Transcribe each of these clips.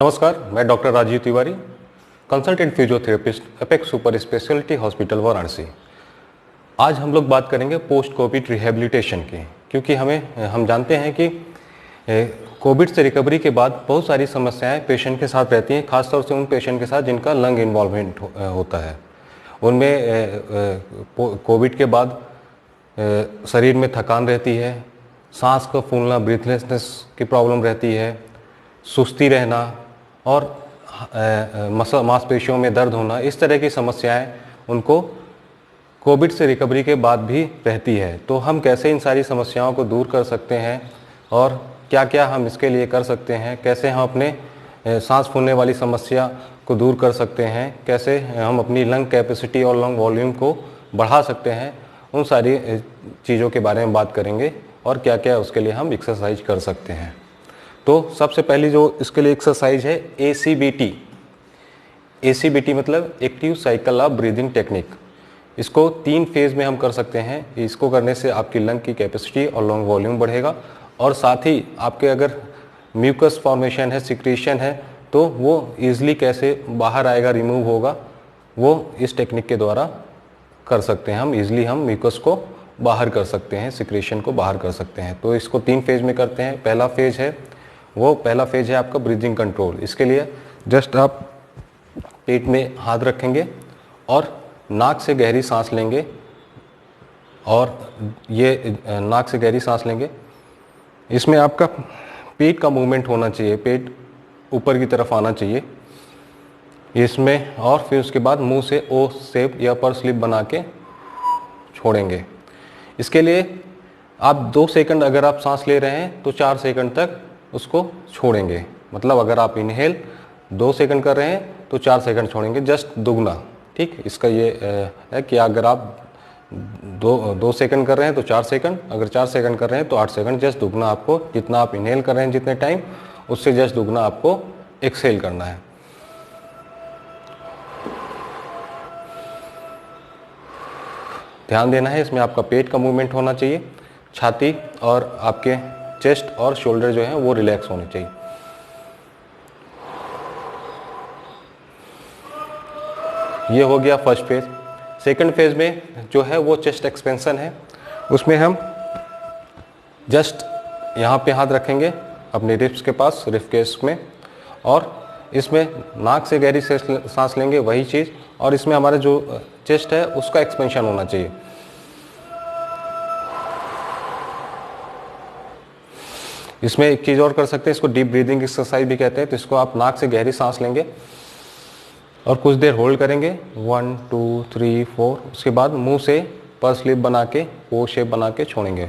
नमस्कार, मैं doctor Rajiv Tiwari, consultant physiotherapist, Apex super speciality hospital Varanasi. आज हम लोग बात करेंगे पोस्ट कोविड रिहेबिलिटेशन की, क्योंकि हम जानते हैं कि कोविड से रिकवरी के बाद बहुत सारी समस्याएं पेशेंट के साथ रहती हैं, खासतौर से उन पेशेंट के साथ जिनका लंग इन्वॉल्वमेंट होता है। उनमें कोविड के बाद शरीर में थकान रहती है, सांस का फूलना, ब्रीथलेसनेस की प्रॉब्लम रहती है, सुस्ती रहना और मांसपेशियों में दर्द होना, इस तरह की समस्याएं उनको कोविड से रिकवरी के बाद भी रहती है। तो हम कैसे इन सारी समस्याओं को दूर कर सकते हैं और क्या क्या हम इसके लिए कर सकते हैं, कैसे हम अपने सांस फूलने वाली समस्या को दूर कर सकते हैं, कैसे हम अपनी लंग कैपेसिटी और लंग वॉल्यूम को बढ़ा सकते हैं, उन सारी चीज़ों के बारे में बात करेंगे और क्या क्या उसके लिए हम एक्सरसाइज कर सकते हैं। तो सबसे पहली जो इसके लिए एक्सरसाइज है ACBT। ACBT मतलब active cycle of breathing technique. इसको 3 फेज़ में हम कर सकते हैं। इसको करने से आपकी लंग की कैपेसिटी और लंग वॉल्यूम बढ़ेगा और साथ ही आपके अगर म्यूकस फॉर्मेशन है, सिक्रीशन है, तो वो ईजिली कैसे बाहर आएगा, रिमूव होगा, वो इस टेक्निक के द्वारा कर सकते हैं। हम ईजिली म्यूकस को बाहर कर सकते हैं, सिक्रीशन को बाहर कर सकते हैं। तो इसको 3 फेज़ में करते हैं। पहला फेज़ है आपका ब्रीदिंग कंट्रोल। इसके लिए जस्ट आप पेट में हाथ रखेंगे और नाक से गहरी सांस लेंगे, और ये नाक से गहरी सांस लेंगे। इसमें आपका पेट का मूवमेंट होना चाहिए, पेट ऊपर की तरफ आना चाहिए इसमें, और फिर उसके बाद मुंह से ओ शेप या पर स्लिप बना के छोड़ेंगे। इसके लिए आप 2 सेकंड अगर आप सांस ले रहे हैं तो 4 सेकंड तक उसको छोड़ेंगे। मतलब अगर आप इनहेल 2 सेकंड कर रहे हैं तो 4 सेकंड छोड़ेंगे, जस्ट दुगना। ठीक, इसका ये है कि अगर आप 2 सेकंड कर रहे हैं तो 4 सेकंड, अगर 4 सेकंड कर रहे हैं तो 8 सेकंड। जस्ट दुगना आपको, जितना आप इनहेल कर रहे हैं जितने टाइम, उससे जस्ट दुगना आपको एक्सहेल करना है। ध्यान देना है, इसमें आपका पेट का मूवमेंट होना चाहिए, छाती और आपके चेस्ट और शोल्डर जो है वो रिलैक्स होने चाहिए। ये हो गया फर्स्ट फेज। सेकंड फेज में जो है वो चेस्ट एक्सपेंशन है। उसमें हम जस्ट यहाँ पे हाथ रखेंगे अपने रिब्स के पास, रिब केस में, और इसमें नाक से गहरी सांस लेंगे, वही चीज़, और इसमें हमारा जो चेस्ट है उसका एक्सपेंशन होना चाहिए। इसमें एक चीज़ और कर सकते हैं, इसको डीप ब्रीदिंग एक्सरसाइज भी कहते हैं। तो इसको आप नाक से गहरी सांस लेंगे और कुछ देर होल्ड करेंगे, 1 2 3 4। उसके बाद मुंह से पर स्लिप बना के, ओ शेप बना के छोड़ेंगे।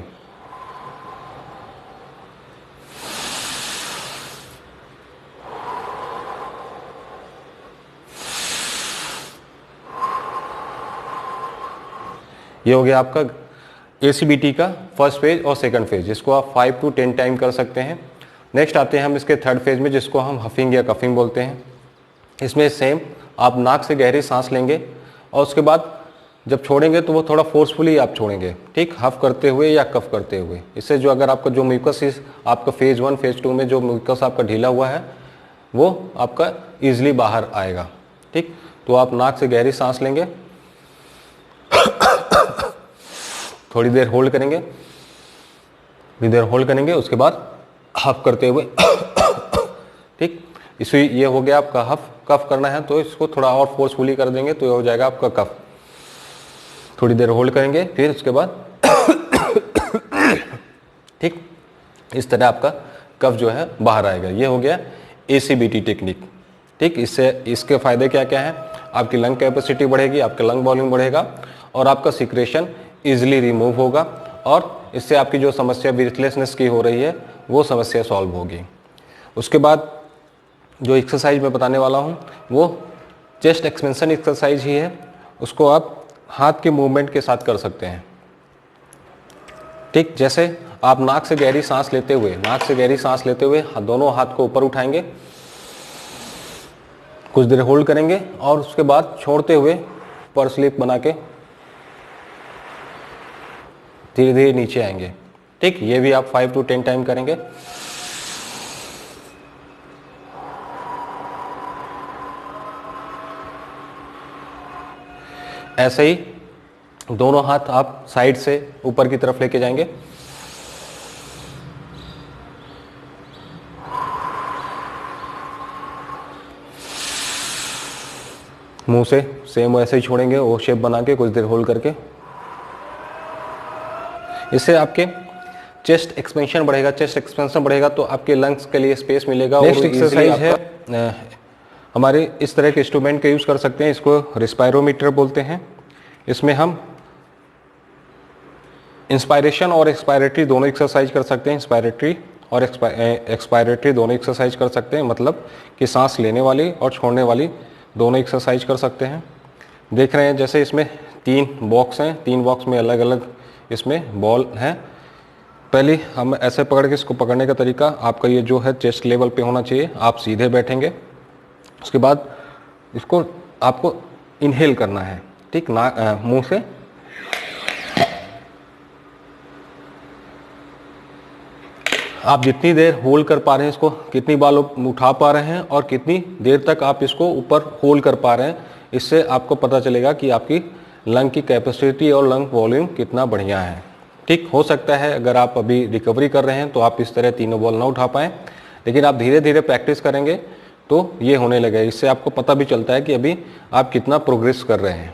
ये हो गया आपका ACBT का फर्स्ट फेज और सेकंड फेज, जिसको आप 5 to 10 टाइम कर सकते हैं। नेक्स्ट आते हैं हम इसके थर्ड फेज में, जिसको हम हफिंग या कफिंग बोलते हैं। इसमें सेम आप नाक से गहरी सांस लेंगे और उसके बाद जब छोड़ेंगे तो वो थोड़ा फोर्सफुली आप छोड़ेंगे, ठीक, हफ करते हुए या कफ करते हुए। इससे जो अगर आपका जो म्यूकस आपका फेज 1 फेज 2 में जो म्यूकस आपका ढीला हुआ है वो आपका ईजिली बाहर आएगा। ठीक, तो आप नाक से गहरी सांस लेंगे, थोड़ी देर होल्ड करेंगे, उसके बाद हफ करते हुए ठीक, इसे ये हो गया आपका हफ। कफ करना है तो इसको थोड़ा और फोर्सफुली कर देंगे तो ये हो जाएगा आपका कफ। थोड़ी देर होल्ड करेंगे, फिर उसके बाद ठीक, इस तरह आपका कफ जो है बाहर आएगा। ये हो गया ACBT टेक्निक। ठीक, इससे इसके फायदे क्या क्या हैं? आपकी लंग कैपेसिटी बढ़ेगी, आपका लंग वॉल्यूम बढ़ेगा और आपका सिक्रेशन ईजिली रिमूव होगा, और इससे आपकी जो समस्या ब्रीथलेसनेस की हो रही है वो समस्या सॉल्व होगी। उसके बाद जो एक्सरसाइज मैं बताने वाला हूँ वो चेस्ट एक्सपेंशन एक्सरसाइज ही है। उसको आप हाथ के मूवमेंट के साथ कर सकते हैं। ठीक, जैसे आप नाक से गहरी सांस लेते हुए दोनों हाथ को ऊपर उठाएंगे, कुछ देर होल्ड करेंगे और उसके बाद छोड़ते हुए पर स्लिप बना के धीरे धीरे नीचे आएंगे। ठीक, ये भी आप 5 to 10 टाइम करेंगे। ऐसे ही दोनों हाथ आप साइड से ऊपर की तरफ लेके जाएंगे। मुंह से सेम वैसे ही छोड़ेंगे, ओ शेप बना के कुछ देर होल्ड करके। इससे आपके चेस्ट एक्सपेंशन बढ़ेगा, चेस्ट एक्सपेंशन बढ़ेगा तो आपके लंग्स के लिए स्पेस मिलेगा। नेक्स्ट एक्सरसाइज है हमारे इस तरह के इंस्ट्रूमेंट का यूज़ कर सकते हैं, इसको रिस्पायरोमीटर बोलते हैं। इसमें हम इंस्पायरेशन और एक्सपायरेटरी दोनों एक्सरसाइज कर सकते हैं, इंस्पायरेटरी और एक्सपायरेटरी दोनों एक्सरसाइज कर सकते हैं, मतलब कि सांस लेने वाली और छोड़ने वाली दोनों एक्सरसाइज कर सकते हैं। देख रहे हैं जैसे इसमें 3 बॉक्स हैं, 3 बॉक्स में अलग अलग इसमें बॉल हैं। पहले हम ऐसे पकड़ के, इसको पकड़ने का तरीका आपका ये जो है चेस्ट लेवल पे होना चाहिए, आप सीधे बैठेंगे। उसके बाद इसको आपको इनहेल करना है, ठीक, मुंह से आप जितनी देर होल्ड कर पा रहे हैं इसको, कितनी बार उठा पा रहे हैं और कितनी देर तक आप इसको ऊपर होल्ड कर पा रहे हैं, इससे आपको पता चलेगा कि आपकी लंग की कैपेसिटी और लंग वॉल्यूम कितना बढ़िया है। ठीक, हो सकता है अगर आप अभी रिकवरी कर रहे हैं तो आप इस तरह तीनों बॉल ना उठा पाएँ, लेकिन आप धीरे धीरे प्रैक्टिस करेंगे तो ये होने लगेगा। इससे आपको पता भी चलता है कि अभी आप कितना प्रोग्रेस कर रहे हैं।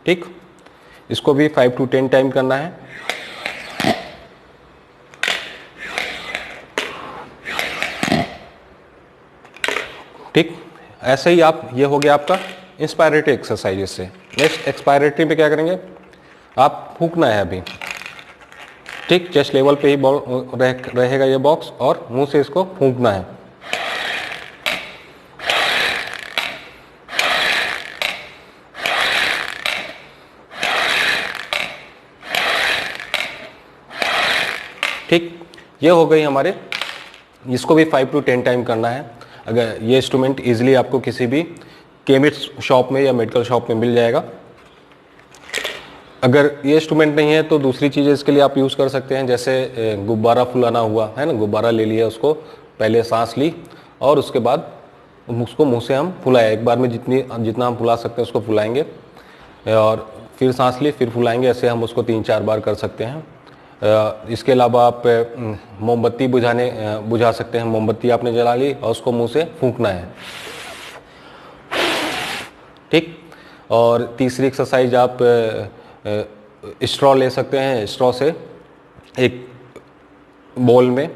ठीक, इसको भी 5 to 10 टाइम करना है। ठीक, ऐसे ही आप, ये हो गया आपका इंस्पायरेटरी एक्सरसाइज। से नेक्स्ट एक्सपायरेटरी में क्या करेंगे, आप फूंकना है अभी। ठीक, चेस्ट लेवल पे ही बॉल रहेगा ये बॉक्स और मुंह से इसको फूंकना है। ठीक, ये हो गई हमारे, इसको भी 5 to 10 टाइम करना है। अगर ये इंस्ट्रूमेंट इजीली आपको किसी भी केमिस्ट शॉप में या मेडिकल शॉप में मिल जाएगा। अगर ये इंस्ट्रूमेंट नहीं है तो दूसरी चीज़ें इसके लिए आप यूज़ कर सकते हैं, जैसे गुब्बारा फुलाना हुआ है ना, गुब्बारा ले लिया, उसको पहले सांस ली और उसके बाद उसको मुंह से हम फुलाए, एक बार में जितना हम फुला सकते हैं उसको फुलाएंगे और फिर सांस ली फिर फुलाएंगे। ऐसे हम उसको 3-4 बार कर सकते हैं। इसके अलावा आप मोमबत्ती बुझा सकते हैं। मोमबत्ती आपने जला ली और उसको मुंह से फूंकना है। ठीक, और तीसरी एक्सरसाइज आप स्ट्रॉ ले सकते हैं। स्ट्रॉ से एक बॉल में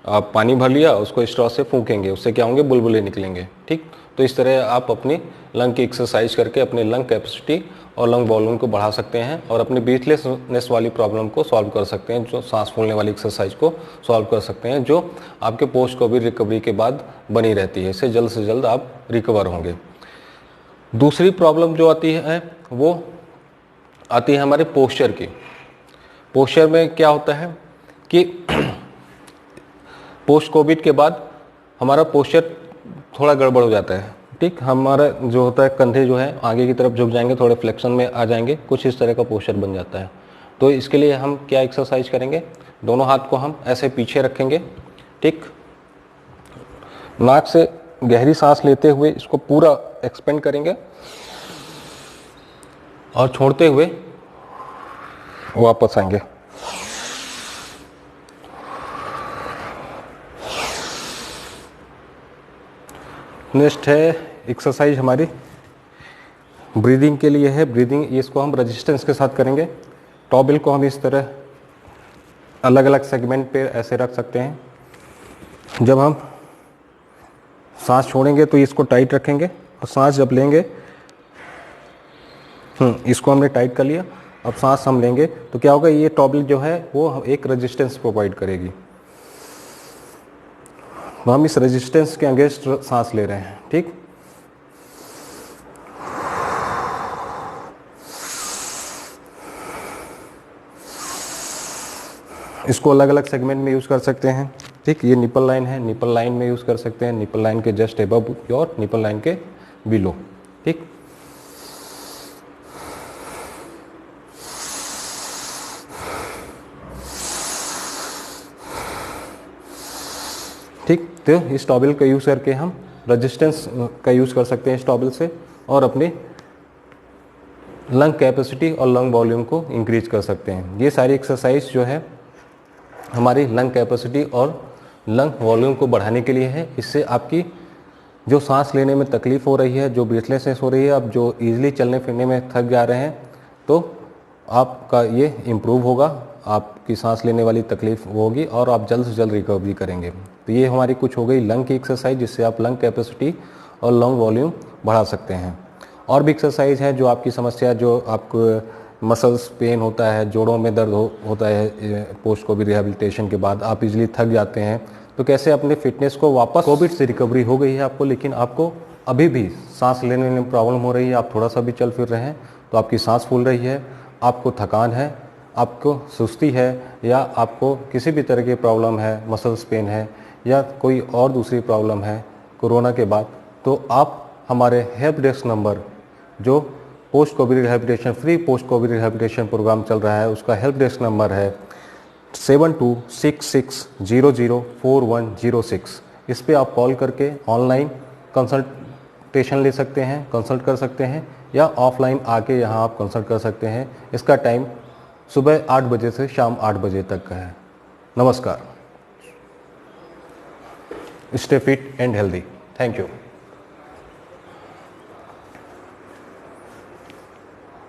आप पानी भर लिया, उसको स्ट्रॉ से फूंकेंगे, उससे क्या होंगे, बुलबुले निकलेंगे। ठीक, तो इस तरह आप अपनी लंग की एक्सरसाइज करके अपने लंग कैपेसिटी और लंग वॉल्यूम को बढ़ा सकते हैं और अपनी ब्रीथलेसनेस वाली प्रॉब्लम को सॉल्व कर सकते हैं, जो सांस फूलने वाली एक्सरसाइज को सॉल्व कर सकते हैं, जो आपके पोस्ट कोविड रिकवरी के बाद बनी रहती है। इससे जल्द से जल्द आप रिकवर होंगे। दूसरी प्रॉब्लम जो आती है वो आती है हमारे पोस्चर की। पोस्चर में क्या होता है कि पोस्ट कोविड के बाद हमारा पोस्चर थोड़ा गड़बड़ हो जाता है। ठीक, हमारा जो होता है कंधे जो है आगे की तरफ झुक जाएंगे, थोड़े फ्लेक्शन में आ जाएंगे, कुछ इस तरह का पोस्चर बन जाता है। तो इसके लिए हम क्या एक्सरसाइज करेंगे, दोनों हाथ को हम ऐसे पीछे रखेंगे। ठीक, नाक से गहरी सांस लेते हुए इसको पूरा एक्सपेंड करेंगे और छोड़ते हुए वापस आएंगे। नेक्स्ट है एक्सरसाइज हमारी ब्रीदिंग के लिए है। ब्रीदिंग इसको हम रेजिस्टेंस के साथ करेंगे। टॉबल को हम इस तरह अलग अलग सेगमेंट पे ऐसे रख सकते हैं। जब हम सांस छोड़ेंगे तो इसको टाइट रखेंगे और सांस जब लेंगे, इसको हमने टाइट कर लिया। अब सांस हम लेंगे तो क्या होगा, ये टॉबल जो है वो एक रेजिस्टेंस प्रोवाइड करेगी। तो हम इस रेजिस्टेंस के अगेंस्ट सांस ले रहे हैं। ठीक, इसको अलग अलग सेगमेंट में यूज़ कर सकते हैं। ठीक, ये निपल लाइन है, निपल लाइन में यूज़ कर सकते हैं, निपल लाइन के जस्ट अबव और निपल लाइन के बिलो। ठीक, ठीक, तो इस टॉबल का यूज़ करके हम रेजिस्टेंस का यूज़ कर सकते हैं इस टॉबल से और अपने लंग कैपेसिटी और लंग वॉल्यूम को इंक्रीज कर सकते हैं। ये सारी एक्सरसाइज जो है हमारी लंग कैपेसिटी और लंग वॉल्यूम को बढ़ाने के लिए है। इससे आपकी जो सांस लेने में तकलीफ़ हो रही है, जो ब्रीथलेसनेस हो रही है, आप जो ईजिली चलने फिरने में थक जा रहे हैं, तो आपका ये इम्प्रूव होगा, आपकी सांस लेने वाली तकलीफ होगी और आप जल्द से जल्द रिकवरी करेंगे। तो ये हमारी कुछ हो गई लंग की एक्सरसाइज, जिससे आप लंग कैपेसिटी और लंग वॉल्यूम बढ़ा सकते हैं। और भी एक्सरसाइज है जो आपकी समस्या, जो आपको मसल्स पेन होता है, जोड़ों में दर्द होता है पोस्ट कोविड रिहैबिलिटेशन के बाद, आप इजीली थक जाते हैं, तो कैसे अपने फिटनेस को वापस, कोविड से रिकवरी हो गई है आपको लेकिन आपको अभी भी सांस लेने में प्रॉब्लम हो रही है, आप थोड़ा सा भी चल फिर रहे हैं तो आपकी सांस फूल रही है, आपको थकान है, आपको सुस्ती है, या आपको किसी भी तरह की प्रॉब्लम है, मसल्स पेन है या कोई और दूसरी प्रॉब्लम है कोरोना के बाद, तो आप हमारे हेल्प डेस्क नंबर, जो post COVID rehabilitation free post COVID rehabilitation programme चल रहा है, उसका हेल्प डेस्क नंबर है 7266004106। इस पे आप कॉल करके ऑनलाइन कंसल्टेशन ले सकते हैं, कंसल्ट कर सकते हैं, या ऑफलाइन आके यहाँ आप कंसल्ट कर सकते हैं। इसका टाइम सुबह 8 बजे से शाम 8 बजे तक का है। नमस्कार। Stay fit and healthy. Thank you.